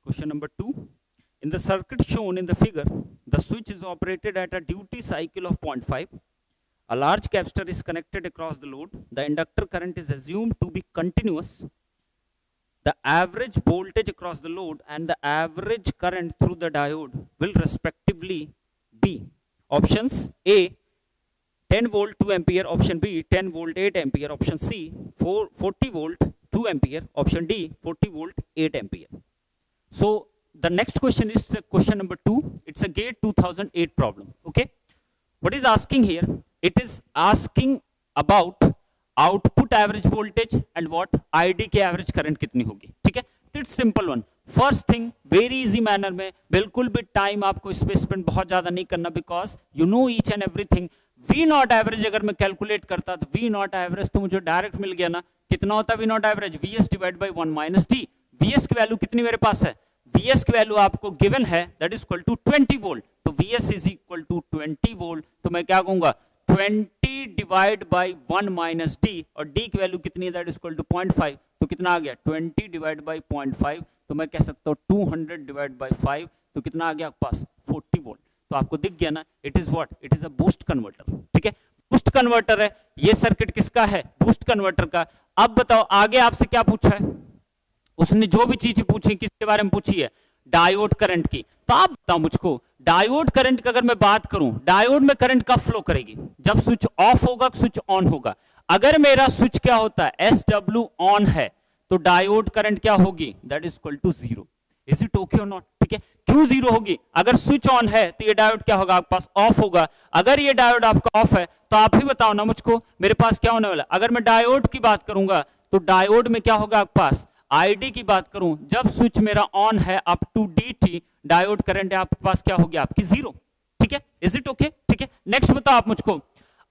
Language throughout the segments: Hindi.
Question number 2. In the circuit shown in the figure, the switch is operated at a duty cycle of 0.5. A large capacitor is connected across the load. The inductor current is assumed to be continuous. The average voltage across the load and the average current through the diode will respectively be options A 10 volt 2 ampere, option B 10 volt 8 ampere, option C 40 volt 2 ampere, option D 40 volt 8 ampere. So the next question is question number 2. It's a GATE 2008 problem. Okay, what is asking here? It is asking about output average voltage and what ID के एवरेज करंट कितनी होगी. ठीक है, it's simple one. First thing very easy manner में, बिल्कुल भी टाइम आपको इस पे स्पेंड बहुत ज्यादा नहीं करना, because you know each and everything. V naught average अगर मैं कैलकुलेट करता तो वी नॉट एवरेज तो मुझे डायरेक्ट मिल गया ना. कितना होता है V naught average? VS divide by 1 minus T. VS की वैल्यू कितनी मेरे पास है? वीएस की वैल्यू आपको गिवन है, that is equal to 20 volt. तो VS is equal to 20 volt. तो मैं क्या कहूंगा 20 डिवाइड बाई 1 माइनस डी, और डी की वैल्यू कितनी है? That is equal to 0.5. तो कितना आ गया 20 डिवाइड बाई 0.5. तो मैं कह सकता हूँ 200 डिवाइड बाई 5. तो कितना आ गया आपके पास 40 वोल्ट. तो आपको दिख गया ना, it is what? It is a boost converter. ठीक है, बूस्ट कन्वर्टर है. ये सर्किट किसका है? बूस्ट कन्वर्टर का. अब बताओ आगे आपसे क्या पूछा है उसने? जो भी चीज पूछी किसके बारे में पूछी है? डायोड करंट की. तो आप बताओ मुझको, डायोड करंट की अगर मैं बात करूं, डायोड में करंट कब फ्लो करेगी? जब स्विच ऑफ होगा, स्विच ऑन होगा. अगर मेरा स्विच क्या होता है? SW ऑन है, तो डायोड करंट क्या होगी? That is equal to 0. Is it okay और नॉट? ठीक है, क्यों 0 होगी? अगर स्विच ऑन है तो ये डायोड क्या होगा आपके पास? ऑफ होगा. अगर ये डायोड आपका ऑफ है तो आप ही बताओ ना मुझको, मेरे पास क्या होने वाला? अगर मैं डायोड की बात करूंगा तो डायोड में क्या होगा आपके पास? आईडी की बात करूं, जब स्विच मेरा ऑन है up to dt, diode current आपके पास क्या होगी आपकी? 0. ठीक है, इज इट ओके? ठीक है, नेक्स्ट बताओ आप मुझको,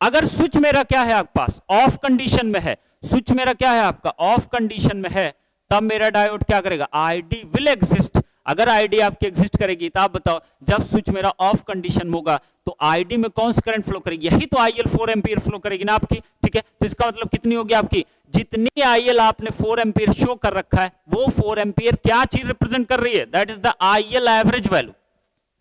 अगर स्विच मेरा क्या है आपके पास? ऑफ कंडीशन में है. स्विच मेरा क्या है आपका? ऑफ कंडीशन में है. तब मेरा डायोड क्या करेगा? ID will exist. अगर आईडी आपकी एग्जिस्ट करेगी तो आप बताओ जब स्विच मेरा ऑफ कंडीशन होगा तो आईडी में कौन सा करंट फ्लो करेगी? यही तो आईएल 4 एम्पीयर फ्लो करेगी ना आपकी. ठीक है, तो इसका मतलब कितनी होगी आपकी? जितनी आईएल आपने 4 एम्पीयर शो कर रखा है, वो 4 एम्पीयर क्या चीज रिप्रेजेंट कर रही है? That is the IL average value.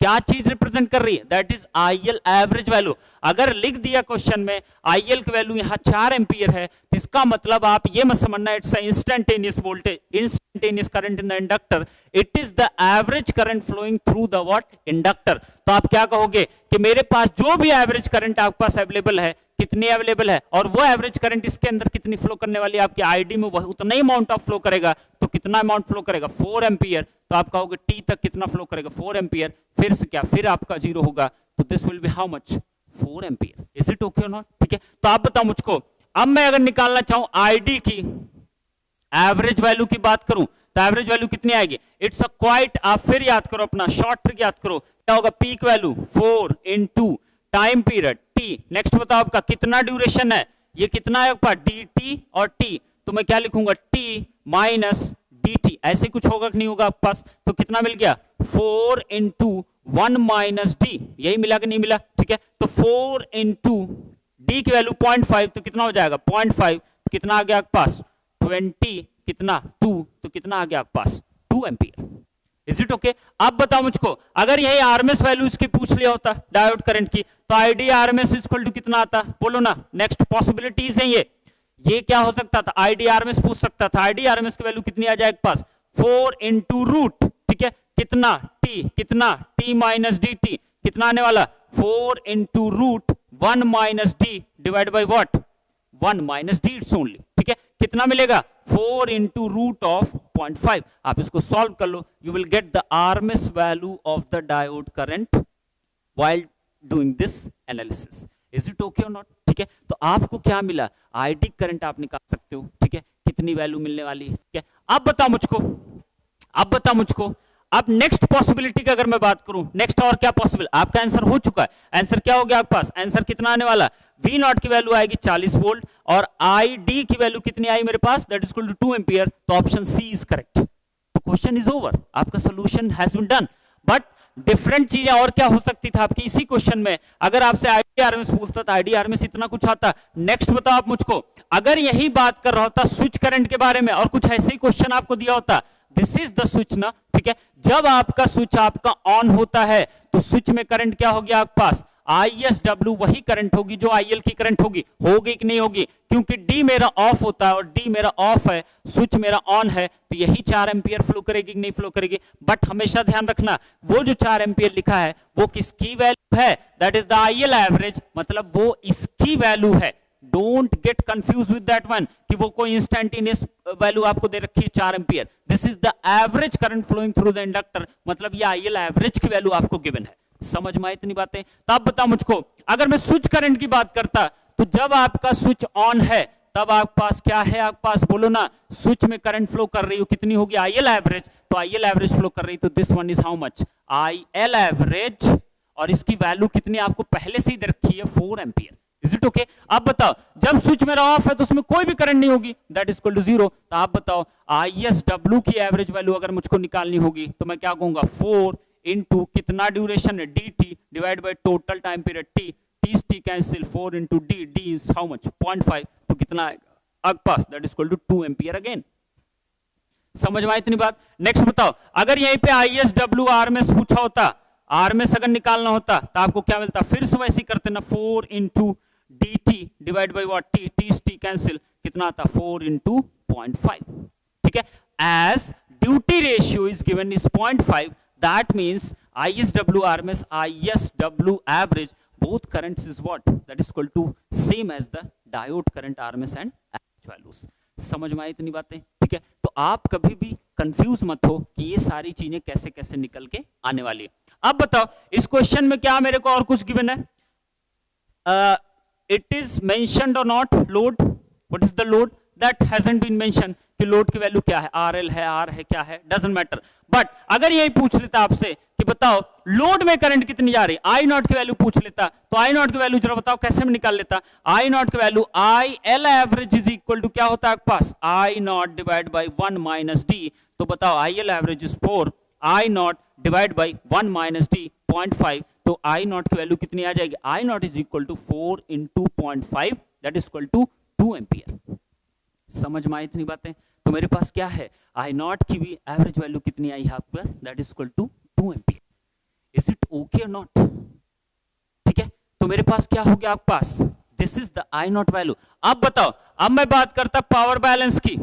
क्या चीज रिप्रेजेंट कर रही है? That is IL average value. अगर लिख दिया क्वेश्चन में आईएल की वैल्यू यहां 4 एम्पीयर है, तो इसका मतलब आप ये मत समझना it's instantaneous voltage, instantaneous current in the inductor. It is the average current flowing through the what? Inductor. तो आप क्या कहोगे कि मेरे पास जो भी एवरेज करंट आपके पास अवेलेबल है, कितनी अवेलेबल है, और वो एवरेज करंट इसके अंदर कितनी फ्लो करने वाली है आपकी आईडी में? वह उतना ही अमाउंट ऑफ फ्लो करेगा. तो कितना अमाउंट फ्लो करेगा? 4 एम्पीयर. तो आप कहोगे टी तक कितना फ्लो करेगा? 4 एम्पीयर. फिर से क्या? फिर आपका 0 होगा. तो this will be how much? 4 ampere. Is it okay और नॉट? ठीक है, तो आप बताओ मुझको, अब मैं अगर निकालना चाहूं आईडी की एवरेज वैल्यू की बात करूं तो एवरेज वैल्यू कितनी आएगी? इट्स अ क्वाइट, आप फिर याद करो अपना शॉर्ट ट्रिक याद करो. क्या होगा? Peak value 4 into time period T. Next बताओ आपका कितना ड्यूरेशन है? ये कितना है आपका? dt और t. तो मैं क्या लिखूंगा? t minus dt. ऐसे कुछ होगा कि नहीं होगा आपके पास? तो कितना मिल गया? 4 इंटू 1 माइनस डी. यही मिला कि नहीं मिला? ठीक है, तो 4 इंटू डी की वैल्यू 0.5, तो कितना हो जाएगा? 0.5. कितना आ गया आपके पास? 20 कितना 2. तो कितना आ गया आपके पास? 2 एम्पीयर. Is it okay? अब बताओ मुझको, अगर यही आरएमएस वैल्यू इसकी पूछ लिया होता डायोड करंट की, तो आईडी आरएमएस इक्वल टू कितना आता? बोलो ना. नेक्स्ट पॉसिबिलिटीज है ये क्या हो सकता था? आईडी आरएमएस पूछ सकता था. आईडी आरएमएस की वैल्यू कितनी आ जाएगी पास? 4 इंटू रूट. ठीक है, कितना टी? कितना टी माइनस डी टी. कितना आने वाला? 4 into root 1 minus D divide by what? 1 minus D. It's only. ठीक है, कितना मिलेगा? 4 इंटू रूट ऑफ 0.5. आप इसको सॉल्व कर लो, you will get the RMS value of the diode current while doing this analysis. Is it okay और नॉट? ठीक है, तो आपको क्या मिला? आईडी करंट आप निकाल सकते हो. ठीक है, कितनी वैल्यू मिलने वाली है? ठीक है, अब बताओ मुझको, अब नेक्स्ट पॉसिबिलिटी की अगर मैं बात करूं, नेक्स्ट और क्या पॉसिबल? आपका आंसर हो चुका है. आंसर क्या हो गया आपके पास? आंसर कितना आने वाला? V नॉट की वैल्यू आएगी 40 वोल्ट, और ID की वैल्यू कितनी आई मेरे पास? That is equal to 2 ampere. तो ऑप्शन सी इज करेक्ट. तो क्वेश्चन इज ओवर. आपका solution has been done. But different चीजें और क्या हो सकती थी आपकी इसी क्वेश्चन में? अगर आपसे आईडी आरएमएस पूछता तो आईडी आरएमएस इतना कुछ आता. नेक्स्ट बताओ आप मुझको, अगर यही बात कर रहा होता स्विच करंट के बारे में और कुछ ऐसे ही क्वेश्चन आपको दिया होता, दिस इज द स्विच ना, ठीक है। जब आपका स्विच आपका ऑन होता है तो स्विच में करंट क्या होगी आपके पास, ISW वही करंट होगी जो IL की करंट होगी कि नहीं होगी, क्योंकि D मेरा ऑफ होता है और D मेरा ऑफ है, स्विच मेरा ऑन है, तो यही 4 एम्पियर फ्लो करेगी कि नहीं फ्लो करेगी। बट हमेशा ध्यान रखना वो जो 4 एम्पियर लिखा है वो किसकी वैल्यू है, that is the IL average, मतलब वो इसकी वैल्यू है। Don't get confuse with that one कि वो कोई इंस्टेंटेनियस वैल्यू आपको दे रखी है 4 ampere. This is the average current flowing through the inductor, मतलब ये IL एवरेज की वैल्यू आपको गिवन है। समझ में आई इतनी बातें? तो आप बताओ मुझको, अगर मैं स्विच करंट की बात करता तो जब आपका स्विच ऑन है तब आपके पास क्या है, आपके पास बोलो ना, स्विच में करंट फ्लो कर रही हो कितनी होगी, IL एवरेज। तो IL एवरेज फ्लो कर रही, तो this one is how much, IL average, और इसकी वैल्यू कितनी आपको पहले से ही दे रखी है 4 एम्पियर। Is it okay? आप बताओ जब स्विच मेरा ऑफ है तो उसमें कोई भी करंट नहीं होगी, दैट इज इक्वल टू 0। तो आप बताओ ISW की एवरेज वैल्यू अगर मुझको निकालनी होगी तो मैं क्या कहूंगा, 4 इंटू कितना ड्यूरेशन है DT divide by total time period T, T cancel, 4 into D, D is how much 0.5, तो कितना आएगा आपके पास, that is equal to 2 ampere again. समझ में आई इतनी बात? नेक्स्ट बताओ, अगर यहीं पे ISW RMS पूछा होता, RMS अगर निकालना होता तो आपको क्या मिलता, फिर से वैसे ही करते ना, 4 into DT divide by what, T cancel, कितना आता, 4 इंटू 0.5, ठीक है। As duty ratio is given is 0.5, that means ISW RMS, ISW average, both currents is what, that is equal to same as the diode current RMS and average values। समझ में आई इतनी बातें, ठीक है। तो आप कभी भी कंफ्यूज मत हो कि ये सारी चीजें कैसे कैसे निकल के आने वाली है। अब बताओ इस क्वेश्चन में क्या मेरे को और कुछ गिवन है, it is mentioned or not load, what is the load, that hasn't been mention कि लोड की वैल्यू क्या है, RL है, R है, क्या है, डजंट मैटर। बट अगर यही पूछ लेता आपसे कि बताओ लोड में करंट कितनी जा रही, I नॉट की वैल्यू पूछ लेता, तो I नॉट की वैल्यू जरा बताओ कैसे में निकाल लेता। I नॉट की value IL average is equal to क्या होता है आपके पास, I naught divide by 1 minus D, तो बताओ IL average is 4, I naught divide by 1 minus D 0.5, तो I नॉट की वैल्यू कितनी आ जाएगी, I naught is equal to 4 into 0.5, that is equal to 2 ampere. समझ में आई इतनी बातें? तो मेरे पास क्या है, I नॉट की भी एवरेज वैल्यू कितनी आई है आपको, that is equal to 2 ampere. Is it okay और नॉट? ठीक है, तो मेरे पास क्या हो गया आपके पास, this is the I not value. अब बताओ, अब मैं बात करता पावर बैलेंस की।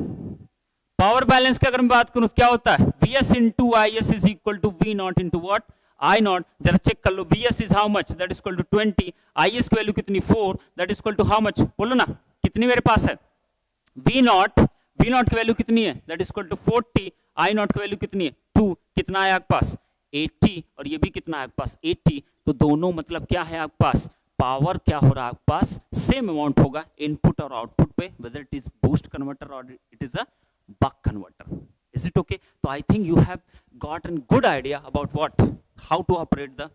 पावर बैलेंस की अगर मैं बात करूं क्या होता है, VS into IS is equal to V not into what, I not. जरा चेक कर लो, VS is how much, that is equal to 20, IS की वैल्यू कितनी 4, that is equal to how much, बोलो ना कितनी मेरे पास है, V नॉट की वैल्यू कितनी है, that is equal to 40, I naught की वैल्यू कितनी है 2, कितना है आपके पास 80, और ये भी कितना है आपके पास 80, तो दोनों मतलब क्या है आपके पास, पावर क्या हो रहा है आपके पास, सेम अमाउंट होगा इनपुट और आउटपुट पे, whether it is boost converter और it is a buck converter. Is it okay? तो I think you have got an good idea about what, how to operate the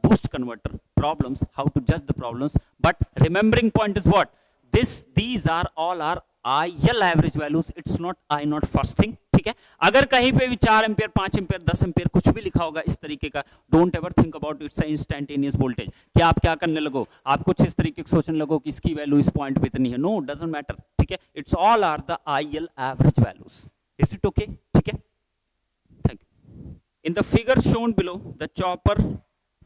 boost converter problems, how to judge the problems, but remembering point is what, these are all are IL average values, it's not I not first thing, ठीक है। अगर कहीं पे भी 4 एम्पियर 5 एम्पियर 10 एम्पियर कुछ भी लिखा होगा इस तरीके का, don't ever think about it's instantaneous voltage, कि आप क्या करने लगो, आप कुछ इस तरीके से सोचने लगो कि इसकी वैल्यू इस पॉइंट पे इतनी है, नो डजंट मैटर, ठीक है। It's all are the IL average values. Is it okay? ठीक है, thank you. In the figure shown below, the chopper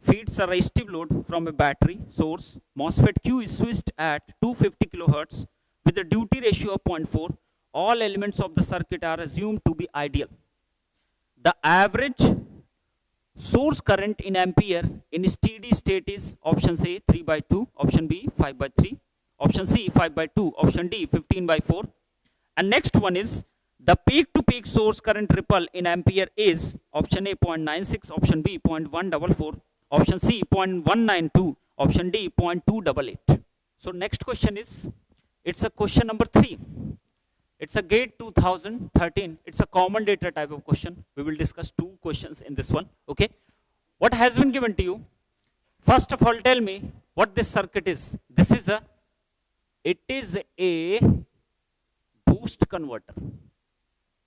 feeds a resistive load from a battery source. MOSFET Q is switched at 250 kilohertz with a duty ratio of 0.4. All elements of the circuit are assumed to be ideal. The average source current in ampere in steady state is option A 3/2, option B 5/3, option C 5/2, option D 15/4. And next one is the peak to peak source current ripple in ampere is option A 0.96, option B 0.144, option C 0.192, option D 0.288. So next question is, it's a question number 3. It's a GATE 2013. It's a common data type of question. We will discuss 2 questions in this one. Okay. What has been given to you? First of all, tell me what this circuit is. It is a boost converter.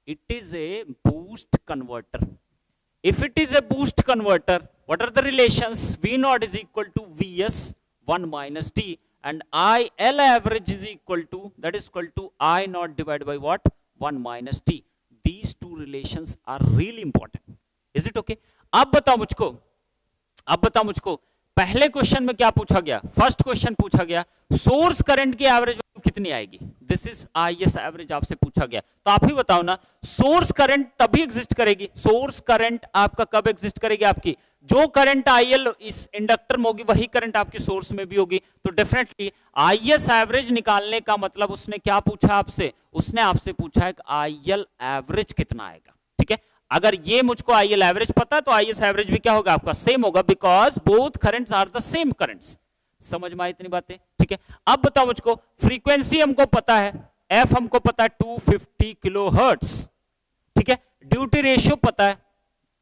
It is a boost converter. If it is a boost converter, what are the relations? V naught is equal to Vs 1 minus D, and IL average is equal to, that is equal to I naught divided by what, 1 minus D. These two two relations are really important. Is it okay? अब बताओ मुझको पहले क्वेश्चन में क्या पूछा गया? फर्स्ट क्वेश्चन पूछा गया सोर्स करंट की एवरेज वैल्यू कितनी आएगी? दिस इज आईएस एवरेज आपसे पूछा गया, तो आप ही बताओ ना, सोर्स करंट तभी एग्जिस्ट करेगी, सोर्स करंट आपका कब एग्जिस्ट करेगी? आपकी जो करंट आईएल इस इंडक्टर में होगी वही करंट आपकी सोर्स में भी होगी, तो डेफिनेटली आईएस एवरेज निकालने का मतलब उसने क्या पूछा आपसे? उसने आपसे पूछा है आईएल एवरेज कितना आएगा, ठीक है? अगर ये मुझको आईएल एवरेज पता है तो आईएस एवरेज भी क्या होगा आपका? सेम होगा, because both currents are the same currents. समझ में आई इतनी बातें? ठीक है, अब बताओ मुझको फ्रीक्वेंसी हमको पता है, एफ हमको पता है 250 किलो हर्ट्ज, ठीक है, ड्यूटी रेशियो पता है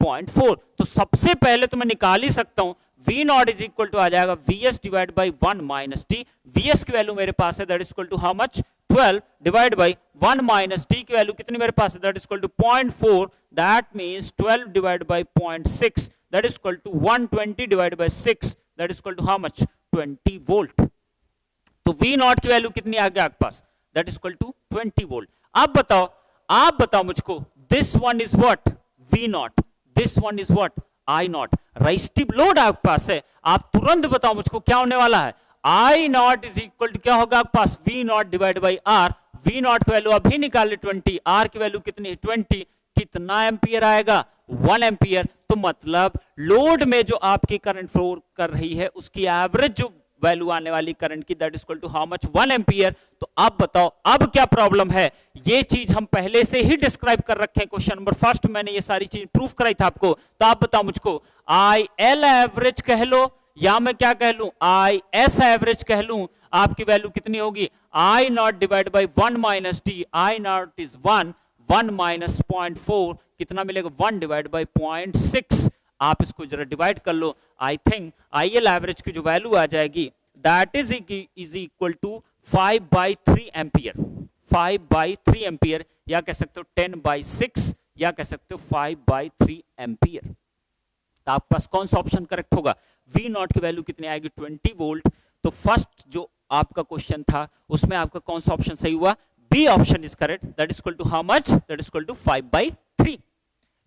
0.4, तो सबसे पहले तो मैं निकाल ही सकता हूं V not is equal to आ जाएगा VS divide by 1 minus T. VS की वैल्यू मेरे पास है that is equal to how much? 12 divide by 1 minus T की वैल्यू कितनी मेरे पास है? That is equal to 0.4, that means 12 divide by 0.6 that is equal to 120 divide by 6 that is equal to how much? 20 volt. तो V नॉट की वैल्यू कितनी आ गई आपके पास? That is equal to 20 volt. आप बताओ मुझको this one is what? V not, this one is what? I not. Resistive load आपके पास है, आप तुरंत बताओ मुझको क्या होने वाला है? I naught is equal to क्या होगा आपके पास? V naught divide by R। V naught की वैल्यू अभी निकाले 20, R की वैल्यू कितनी है? 20, कितना एम्पियर आएगा? 1 एम्पियर। तो मतलब लोड में जो आपकी करंट फ्लो कर रही है उसकी एवरेज जो वैल्यू आने वाली करंट की that is equal to how much? 1 ampere. तो अब बताओ अब क्या प्रॉब्लम है? ये चीज हम पहले से ही डिस्क्राइब कर रखे हैं, क्वेश्चन नंबर फर्स्ट मैंने ये सारी चीज प्रूफ कराई था आपको। तो आप बताओ मुझको आई एल एवरेज कह लो या मैं क्या कह लूं? आई एस एवरेज कह लूं, आपकी वैल्यू कितनी होगी? I not divide by 1 minus T. I not is 1 minus 0.4 कितना मिलेगा? 1 डिवाइड बाई 0.6। आप इसको जरा डिवाइड कर लो, आई थिंक आईएल एवरेज की जो वैल्यू आ जाएगी that is equal to 5/3 ampere. 5/3 ampere, या कह सकते हो 10/6, या कह सकते हो 5/3 एम्पियर। तो आपके पास कौन सा ऑप्शन करेक्ट होगा? V नॉट की वैल्यू कितनी आएगी? 20 वोल्ट। तो फर्स्ट जो आपका क्वेश्चन था उसमें आपका कौन सा ऑप्शन सही हुआ? B option is correct, that is equal to how much? That is equal to 5/3।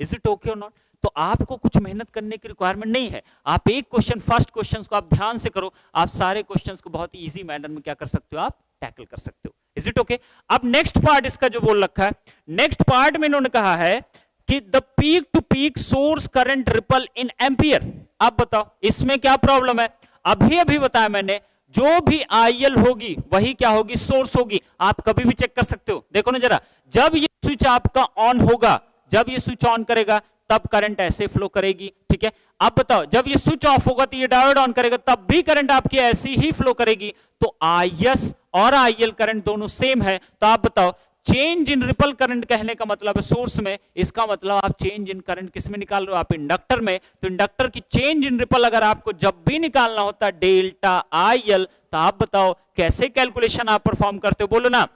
Is it okay और नॉट? तो आपको कुछ मेहनत करने की रिक्वायरमेंट नहीं है, आप एक क्वेश्चन फर्स्ट क्वेश्चन को आप ध्यान से करो, आप सारे क्वेश्चंस को बहुत इजी मैनर में क्या कर सकते हो? आप टैकल कर सकते हो। Is it okay? अब नेक्स्ट पार्ट इसका जो बोल रखा है, नेक्स्ट पार्ट में इन्होंने कहा है कि the peak to peak source current ripple in ampere. अब बताओ इसमें क्या प्रॉब्लम है? अभी बताया मैंने, जो भी आईएल होगी वही क्या होगी? सोर्स होगी। आप कभी भी चेक कर सकते हो, देखो ना जरा, जब ये स्विच आपका ऑन होगा, जब ये स्विच ऑन करेगा तब करंट ऐसे फ्लो करेगी, ठीक है? अब बताओ जब ये स्विच ऑफ होगा तो ये डायोड ऑन करेगा तब भी करंट आपकी ऐसी ही फ्लो करेगी। तो आईएस और आईएल करंट दोनों सेम है। तो आप बताओ चेंज इन रिपल करंट कहने का मतलब है सोर्स में, इसका मतलब आप चेंज इन करंट किस में निकाल रहे हो? आप इंडक्टर में। तो इंडक्टर की चेंज इन रिपल अगर आपको जब भी निकालना होता है डेल्टा आईएल, तो आप बताओ कैसे कैलकुलेशन आप परफॉर्म करते हो? बोलो ना,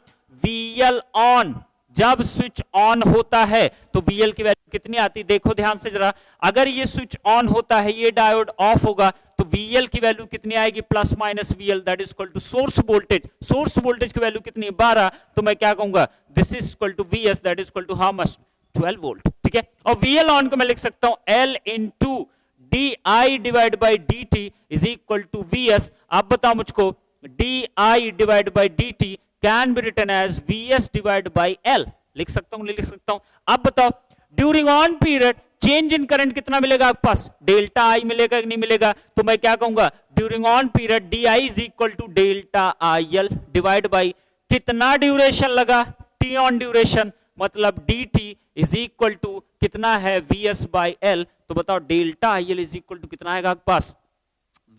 वीएल ऑन, जब स्विच ऑन होता है तो VL की वैल्यू कितनी आती? देखो ध्यान से जरा, अगर ये स्विच ऑन होता है, ये डायोड ऑफ होगा तो VL की वैल्यू कितनी आएगी? Plus minus VL that is equal to source voltage. Source voltage की वैल्यू कितनी है? 12। तो मैं क्या कहूंगा? This is equal to VS that is equal to how much? 12 volt, ठीक है? और VL ऑन को मैं लिख सकता हूं L into DI divide by DT is equal to VS। अब बताओ मुझको DI divide by DT can be written as VS divide by L। लिख सकता हूं, लिख सकता हूं। अब बताओ during on period change in current कितना मिलेगा आपके पास? डेल्टा आई मिलेगा कि नहीं मिलेगा? तो मैं क्या कहूंगा? During on period DI is equal to delta IL divide by कितना ड्यूरेशन लगा? T ऑन ड्यूरेशन, मतलब DT इज इक्वल टू कितना है? VS by L। तो बताओ delta IL is equal to कितना आएगा आपके पास?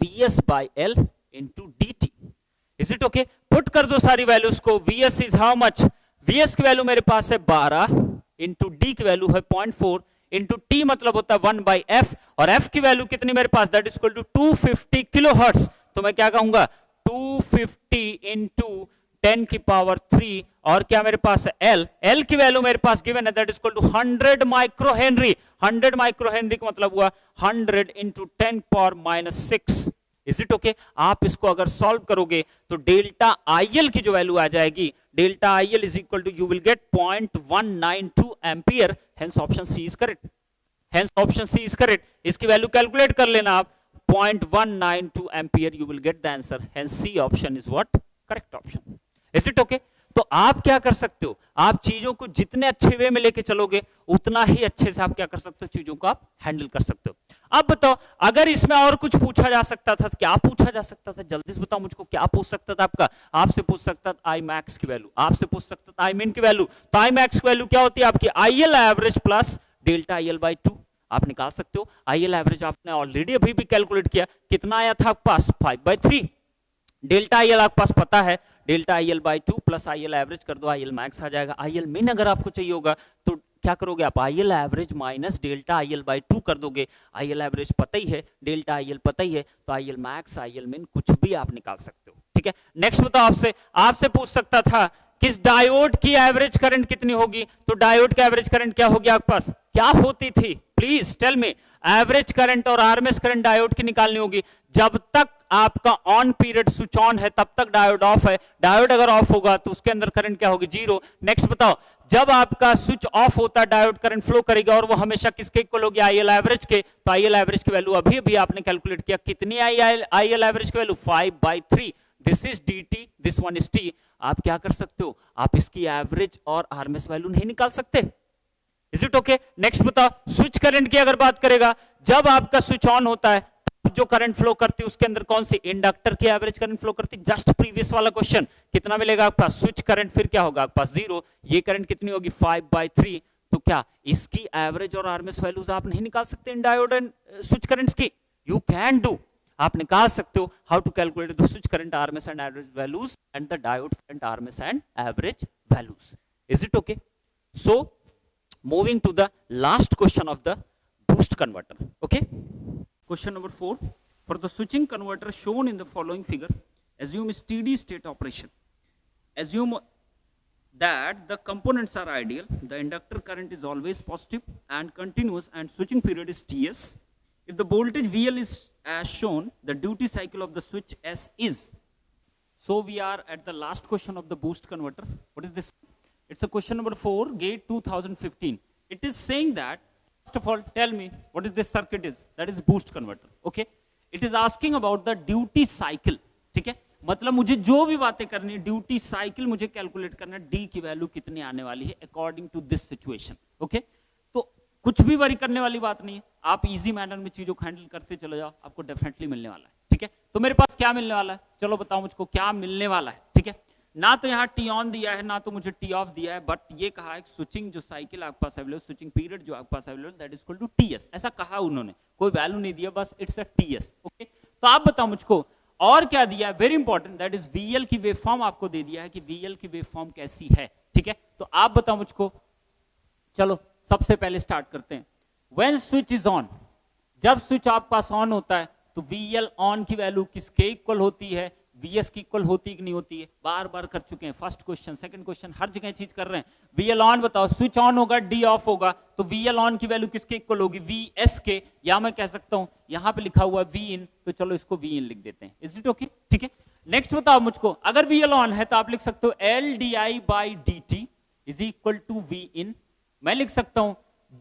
VS by L into DT। Is it okay? Put कर दो सारी वैल्यूज को। VS is how much? VS की वैल्यू मेरे पास है 12 इंटू D की वैल्यू है 0.4 इंटू T मतलब होता है 1/F, और F की वैल्यू कितनी मेरे पास? That is equal to 250 kilo hertz. तो मैं क्या कहूंगा? 250 इंटू 10 की पावर 3, और क्या मेरे पास है? L की वैल्यू मेरे पास गिवन है that is equal to 100 micro henry. 100 micro henry का मतलब हुआ 100 into 10 power minus 6। Is it okay? आप इसको अगर सॉल्व करोगे तो डेल्टा आईएल की जो वैल्यू आ जाएगी delta IL is equal to, you will get 0.192 ampere, hence option C is correct. Hence option C is correct. इसकी वैल्यू कैलकुलेट कर लेना आप, 0.192 ampere, you will get the answer. Hence C option is what? Correct option. Is it okay? तो आप क्या कर सकते हो, आप चीजों को जितने अच्छे वे में लेके चलोगे उतना ही अच्छे से आप क्या कर सकते हो, चीजों को आप हैंडल कर सकते हो। अब बताओ, अगर इसमें और कुछ पूछा जा सकता था, क्या पूछा जा सकता था, जल्दी से बताओ मुझको, क्या पूछ सकता था आपका? आपसे पूछ सकता था आई मैक्स की वैल्यू, आपसे पूछ सकता था आई मिन की वैल्यू। तो आई मैक्स की वैल्यू क्या होती है आपकी? IL average plus delta IL by 2 आप निकाल सकते हो। IL एवरेज आपने ऑलरेडी अभी भी कैलकुलेट किया, कितना आया था आपके पास? 5/3। डेल्टा IL आपके पास पता है, delta IL by 2 plus IL average कर दो, IL मैक्स आ जाएगा। IL मिन अगर आपको चाहिए होगा तो क्या करोगे आप? IL average minus delta IL by 2 कर दोगे। IL एवरेज पता ही है, डेल्टा IL पता ही है, तो IL मैक्स IL मिन कुछ भी आप निकाल सकते हो। ठीक है, नेक्स्ट बताओ, आपसे पूछ सकता था किस डायोड की एवरेज करंट कितनी होगी, तो डायोड का एवरेज करंट क्या होगी आपके पास? क्या होती थी? Please tell me. Average current और आरएमएस करंट डायोड की निकालनी होगी। जब तक आपका ऑन पीरियड स्विच ऑन है तब तक डायोड ऑफ है, डायोड अगर ऑफ होगा तो उसके अंदर करंट क्या होगी? 0। नेक्स्ट बताओ, जब आपका स्विच ऑफ होता है डायोड करंट फ्लो करेगा और वो हमेशा किसके इक्वल होगी? IL एवरेज के। तो IL एवरेज की वैल्यू अभी अभी आपने कैलकुलेट किया, कितनी आई IL एवरेज की value? 5/3। This is DT, this one is T। आप क्या कर सकते हो, आप इसकी एवरेज और आरएमएस वैल्यू नहीं निकाल सकते। Is it okay? नेक्स्ट बताओ, स्विच करंट की अगर बात करेगा, जब आपका स्विच ऑन होता है जो करंट फ्लो करती है उसके अंदर कौन सी? इंडक्टर की एवरेज करंट फ्लो करती है। जस्ट प्रीवियस वाला क्वेश्चन, कितना मिलेगा आपके पास? स्विच करंट, फिर क्या होगा आपके पास? 0। ये करंट कितनी होगी? 5/3। तो क्या इसकी एवरेज और आरएमएस वैल्यूज आप नहीं निकाल सकते इन डायोड एंड स्विच करंट्स की? यू कैन डू, आप निकाल सकते हो। How to calculate the switch current RMS and average values and the diode current RMS and average values. Is it okay? So moving to the last question of the boost converter. Okay, question number 4. For the switching converter shown in the following figure, assume steady state operation. Assume that the components are ideal, the inductor current is always positive and continuous, and switching period is TS. If the voltage VL is as shown, the duty cycle of the switch S is. So we are at the last question of the boost converter. What is this? It's a question number 4, GATE 2015. It is saying that, first of all, tell me what is this circuit is. That is boost converter. Okay. It is asking about the duty cycle. ठीक है, मतलब मुझे जो भी बातें करनी है, ड्यूटी साइकिल मुझे कैलकुलेट करना है, डी की वैल्यू कितनी आने वाली है according to this situation. Okay, तो कुछ भी वरी करने वाली बात नहीं है, आप इजी मैनर में चीजों को हैंडल करते चले जाओ, आपको डेफिनेटली मिलने वाला है। ठीक है, तो मेरे पास क्या मिलने वाला है, चलो बताओ मुझको क्या मिलने वाला है। ठीक है, ना तो यहाँ टी ऑन दिया है ना तो मुझे टी ऑफ दिया है, बट ये कहा है स्विचिंग जो साइकिल आपके पास अवेलेबल, स्विचिंग पीरियड जो आपके पास available, that is equal to TS. ऐसा कहा उन्होंने, कोई वैल्यू नहीं दिया, बस इट्स अ टीएस। ओके, तो आप बताओ मुझको और क्या दिया है, very important, that is VL की वेव फॉर्म आपको दे दिया है कि वीएल की वेव फॉर्म कैसी है। ठीक है, तो आप बताओ मुझको, चलो सबसे पहले स्टार्ट करते हैं। व्हेन स्विच इज ऑन, जब स्विच आपके पास ऑन होता है तो वीएल ऑन की वैल्यू किसके इक्वल होती है, वीएस की इक्वल होती कि नहीं होती है, बार बार कर चुके हैं, फर्स्ट क्वेश्चन सेकंड क्वेश्चन हर जगह चीज कर रहे हैं। वीएल ऑन बताओ, स्विच ऑन होगा डी ऑफ होगा, तो वीएल ऑन की वैल्यू किसके इक्वल होगी, वीएस के, या मैं कह सकता हूं यहां पे लिखा हुआ वी इन, तो चलो इसको वी इन लिख देते हैं। Is it okay? ठीक है, नेक्स्ट बताओ मुझको, अगर वीएल ऑन है तो आप लिख सकते हो L D I by D T is equal to V in. मैं लिख सकता हूं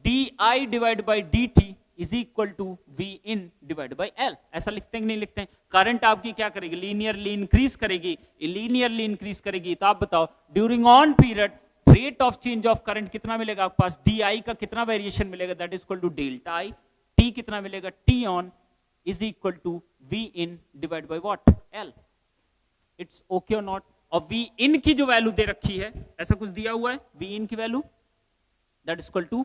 D I divide by D T is equal to V in divide by L. ऐसा लिखते हैं कि नहीं लिखते हैं? करंट आपकी क्या करेगी, लीनियरली इंक्रीज करेगी, लीनियरली इंक्रीज करेगी। तो आप बताओ during on period rate of change of current कितना मिलेगा आपके पास, डी आई का कितना वेरिएशन मिलेगा, that is equal to delta I. T कितना मिलेगा, T on is equal to V in divide by what, L. It's okay और नॉट? और वी इन की जो वैल्यू दे रखी है, ऐसा कुछ दिया हुआ है, वी इन की value that is equal to,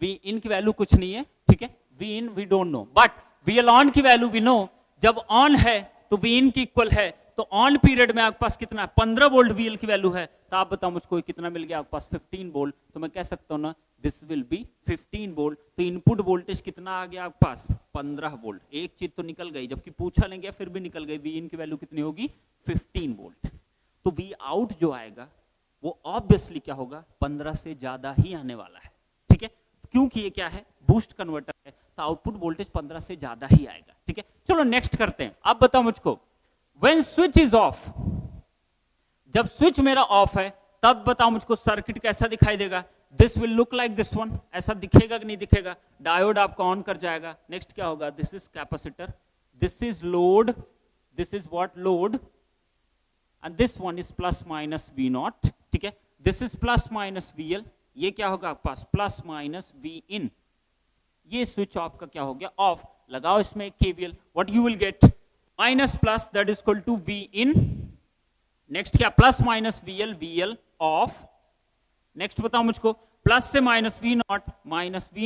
V in की वैल्यू कुछ नहीं है। ठीक है, V in we don't know, but VL on की वैल्यू वी नो। जब ऑन है तो वी इन की इक्वल है, तो ऑन पीरियड में आपके पास कितना, 15 वोल्ट वीएल की वैल्यू है। तो आप बताओ मुझको कितना मिल गया आपके पास, 15 वोल्ट। तो मैं कह सकता हूं ना दिस विल बी 15 वोल्ट। तो इनपुट वोल्टेज कितना आ गया आपके पास, 15 वोल्ट। एक चीज तो निकल गई, जबकि पूछा नहीं गया फिर भी निकल गई, वी इन की वैल्यू कितनी होगी, 15 वोल्ट। तो वी आउट जो आएगा वो ऑब्वियसली क्या होगा, 15 से ज्यादा ही आने वाला है। ठीक है, क्योंकि ये क्या है, बूस्ट कन्वर्टर है, तो आउटपुट वोल्टेज 15 से ज्यादा ही आएगा। ठीक है, चलो नेक्स्ट करते हैं। अब बताओ मुझको, व्हेन स्विच इज ऑफ, जब स्विच मेरा ऑफ है तब बताओ मुझको सर्किट कैसा दिखाई देगा, this will look like this one, ऐसा दिखेगा कि नहीं दिखेगा, डायोड आपका ऑन कर जाएगा, नेक्स्ट क्या होगा, this is capacitor, this is load, this is what load, and this one is plus minus V naught, ठीक है, this is plus minus V L, ये क्या होगा आपके पास प्लस माइनस वी इन, ये स्विच ऑफ का क्या हो गया ऑफ, लगाओ इसमें KVL, what you will get minus plus that is equal to V in, next क्या plus minus V L off, next बताओ मुझको प्लस से minus V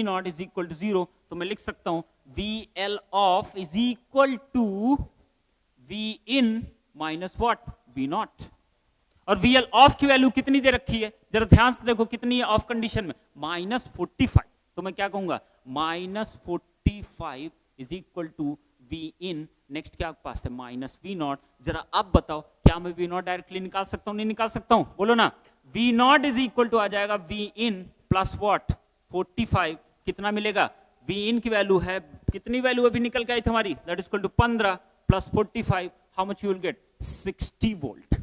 not is equal to 0, तो मैं लिख सकता हूं V L off is equal to V in minus what V not, और वी एल ऑफ की वैल्यू कितनी दे रखी है, जरा ध्यान से देखो कितनी है ऑफ कंडीशन में -45, तो मैं क्या कहूंगा -45 is equal to V in, next क्या आपके पास है माइनस वी नॉट, जरा अब बताओ क्या मैं वी नॉट डायरेक्टली निकाल सकता हूं, नहीं निकाल सकता हूं, बोलो ना, V not is equal to आ जाएगा वी इन प्लस व्हाट 45, कितना मिलेगा, वी इन की वैल्यू है, कितनी वैल्यू अभी निकल के आई थी हमारी, that is equal to 15 plus 45, how much you will get 60 volt,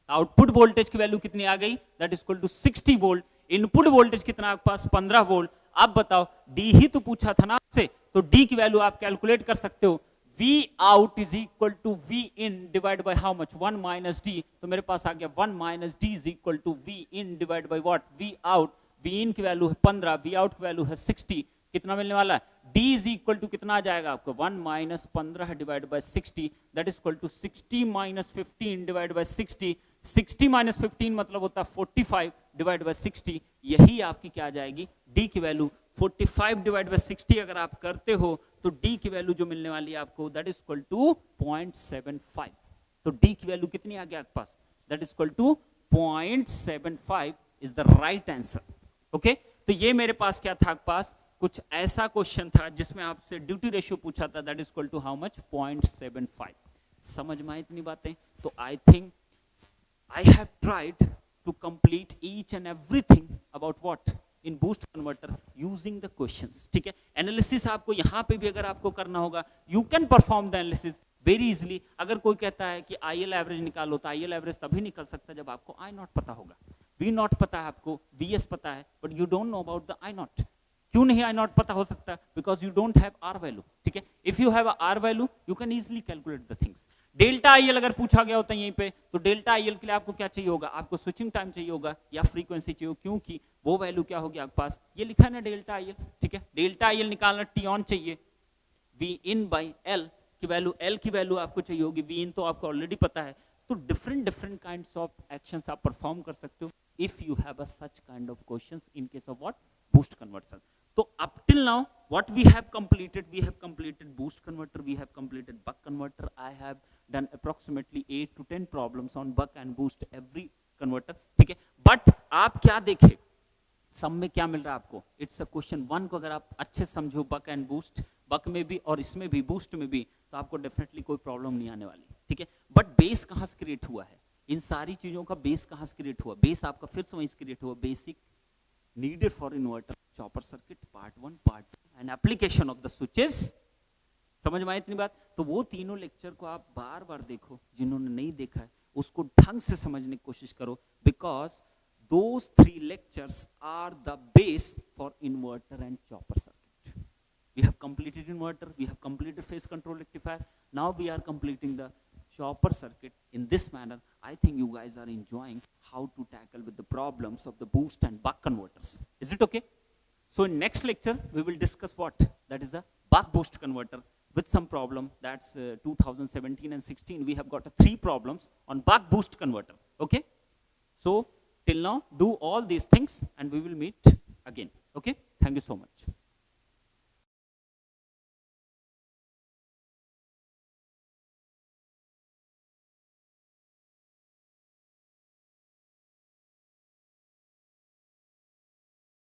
output voltage की वैल्यू कितनी आ गई, that is equal to 60 volt, input voltage कितना आपके पास 15 वोल्ट, अब बताओ डी ही तो पूछा था ना आपसे, तो डी की वैल्यू आप कैलकुलेट कर सकते हो, V out is equal to V in divided by how much 1 minus D, तो मेरे पास आ गया 1 minus D is equal to V in divided by what V out, V in की वैल्यू है 15, V out की वैल्यू है 60, कितना मिलने वाला है, D is equal to कितना आ जाएगा आपको 1 minus 15 divided by 60, that is equal to 60 minus 15 divided by 60, 60 minus 15 मतलब होता है 45 divided by 60, यही आपकी क्या आ जाएगी D की वैल्यू 45 डिवाइड बाय 60 अगर आप करते हो तो D की वैल्यू जो मिलने वाली है आपको दैट इज इक्वल टू 0.75, तो D की वैल्यू कितनी आ गया आपके पास, that is equal to 0.75 is the right answer, okay, तो ये मेरे पास क्या था आपके पास, कुछ ऐसा क्वेश्चन था जिसमें आपसे ड्यूटी रेशियो पूछा था, that is equal to how much 0.75, समझ में आई इतनी बातें, तो I think I have tried to complete each and everything about what in boost converter using the questions, ठीक है, एनालिसिस आपको यहां पे भी अगर आपको करना होगा you can perform the analysis very easily, अगर कोई कहता है कि आईएल एवरेज निकालो तो आईएल एवरेज तभी निकल सकता है जब आपको आई नॉट पता होगा, वी नॉट पता है आपको, वीएस पता है, but you don't know about the I naught, क्यों नहीं आई नॉट पता हो सकता, because you don't have R value, ठीक है, if you have R value you can easily calculate the things, delta IL अगर पूछा गया होता है यहीं पे, तो डेल्टा आईएल के लिए आपको क्या चाहिए होगा, आपको स्विचिंग टाइम चाहिए होगा या फ्रीक्वेंसी चाहिए होगा, क्योंकि वो वैल्यू क्या होगी आपके पास, ये लिखा है ना डेल्टा आईएल, ठीक है, डेल्टा आईएल निकालना टी ऑन चाहिए, वी इन बाई एल की वैल्यू, एल की वैल्यू आपको चाहिए होगी, वी इन तो आपको ऑलरेडी पता है, तो डिफरेंट काइंड्स ऑफ एक्शंस आप परफॉर्म कर सकते हो if you have a such kind of questions in case of what boost converter, तो up till now what we have completed boost converter, we have completed buck converter, I have done approximately 8 to 10 problems on buck and boost every converter, ठीक है, बट आप क्या देखे सम में क्या मिल रहा है आपको, इट्स अ क्वेश्चन 1 को अगर आप अच्छे समझो बक एंड बूस्ट, बक में भी और इसमें भी बूस्ट में भी, तो आपको डेफिनेटली कोई प्रॉब्लम नहीं आने वाली, ठीक है, बट बेस कहां से क्रिएट हुआ है, इन सारी चीजों का बेस कहां से क्रिएट हुआ, बेस आपका फिर से वहीं से क्रिएट हुआ, basic needed for inverter chopper circuit part 1 part 2 and application of the switches, समझ में आई इतनी बात, तो वो तीनों लेक्चर को आप बार बार देखो, जिन्होंने नहीं देखा है उसको ढंग से समझने की कोशिश करो, because those 3 lectures are the base for inverter and chopper circuit. We have completed inverter, we have completed phase control rectifier, now we are completing the chopper circuit in this manner. I think you guys are enjoying how to tackle with the problems of the boost and buck converters. Is it okay? So in next lecture, we will discuss what? That is a buck boost converter with some problem. That's 2017 and 16. We have got 3 problems on buck boost converter. Okay? So till now, do all these things and we will meet again. Okay? Thank you so much.